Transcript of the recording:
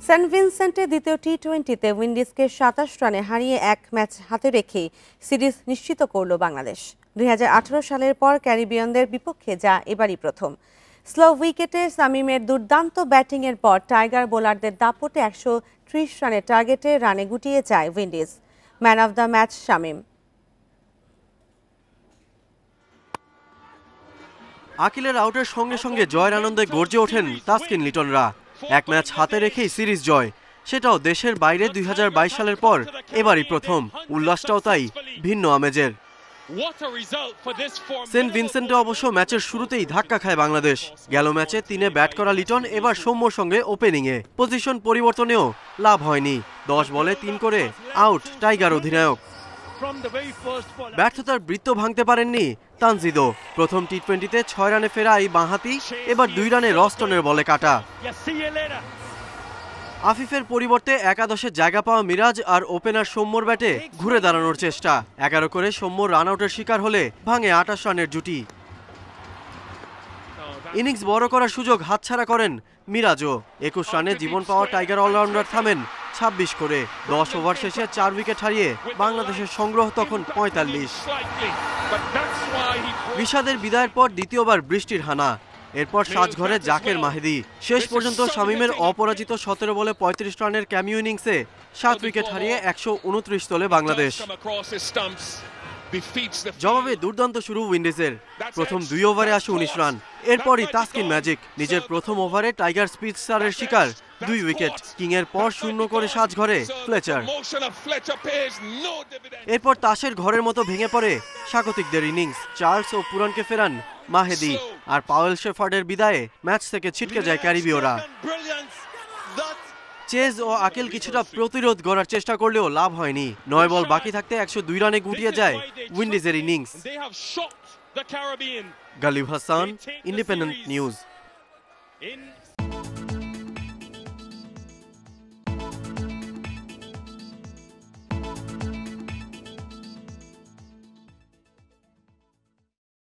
Saint ভিনসেন্টে দ্বিতীয় টি-20তে উইন্ডিজকে ২৭ রানে হারিয়ে এক ম্যাচ হাতে রেখে সিরিজ নিশ্চিত করল বাংলাদেশ। ২০১৮ সালের পর ক্যারিবিয়ানদের বিপক্ষে যা এবারই প্রথম। স্লো উইকেটে শামীমের দুর্দান্ত ব্যাটিংয়ের পর টাইগার বোলারদের দাপটে ১৩০ রানের টার্গেটে রানে গুটিয়ে যায় Windies. Man of the match Shamim. আকিলের আউটের সঙ্গে সঙ্গে জয়ের আনন্দে গর্জে ওঠেন তাসকিন লিটনরা। এক ম্যাচ হাতে রেখেই সিরিজ জয়, সেটাও দেশের বাইরে ২০২২ সালের পর এবারই প্রথম। উল্লাসটাও তাই ভিন্ন আমেজের। সেন্ট ভিনসেন্টে অবশ্য ম্যাচের শুরুতেই ধাক্কা খায় বাংলাদেশ। গেল ম্যাচে ৩-এ ব্যাট করা লিটন এবার সৌম্যর সঙ্গে ওপেনিংয়ে। পজিশন পরিবর্তনেও লাভ হয়নি। ১০ বলে ৩ করে আউট টাইগার অধিনায়ক। ব্যর্থতার বৃত্ত ভাঙতে পারেননি তানজিদও। প্রথম টি-20তে ৬ রানে ফেরা এই বাঁহাতি এবার ২ রানে রস্টনের বলে কাটা। আফিফের পরিবর্তে একাদশে জায়গা পাওয়া মিরাজ আর ওপেনার সৌম্যর ব্যাটে ঘুরে দাঁড়ানোর চেষ্টা। ১১ করে সৌম্য রান আউটের শিকার হলে ভাঙে ২৮ রানের জুটি। ইনিংস বড় করার সুযোগ হাতছাড়া করেন মিরাজও। ২১ রানে জীবন পাওয়া টাইগার অলরাউন্ডার থামেন ২৬ করে। ১০ ওভার শেষে ৪ উইকেট হারিয়ে বাংলাদেশের সংগ্রহ তখন ৪৫। রিশাদের বিদায়ের পর দ্বিতীয়বার বৃষ্টির হানা। এরপর সাজঘরে জাকের মাহেদি। শেষ পর্যন্ত শামীমের অপরাজিত ১৭ বলে ৩৫ রানের ক্যামিও ইনিংসে ৭ উইকেট হারিয়ে ১২৯ তোলে বাংলাদেশ। জবাবে দুর্দান্ত শুরু উইন্ডিজের। প্রথম ২ ওভারে আসে ১৯ রান। এরপরই তাসকিন ম্যাজিক। নিজের প্রথম ওভারে টাইগার স্পিডস্টারের শিকার ২ উইকেট। কিংয়ের পর ০ করে সাজঘরে ফ্লেচার। এরপর তাসের ঘরের মতো ভেঙে পড়ে স্বাগতিকদের ইনিংস। চার্লস ও পুরানকে ফেরান মাহেদি। আর পাওয়েল শেফার্ডের বিদায়ে ম্যাচ থেকে ছিটকে যায় ক্যারিবীয়রা। চেজ ও আকিল কিছুটা প্রতিরোধ গড়ার চেষ্টা করলেও লাভ হয়নি। ৯ বল বাকি থাকতে ১০২ রানে গুটিয়ে যায় উইন্ডিজের ইনিংস। Galib Hasan, Independent news.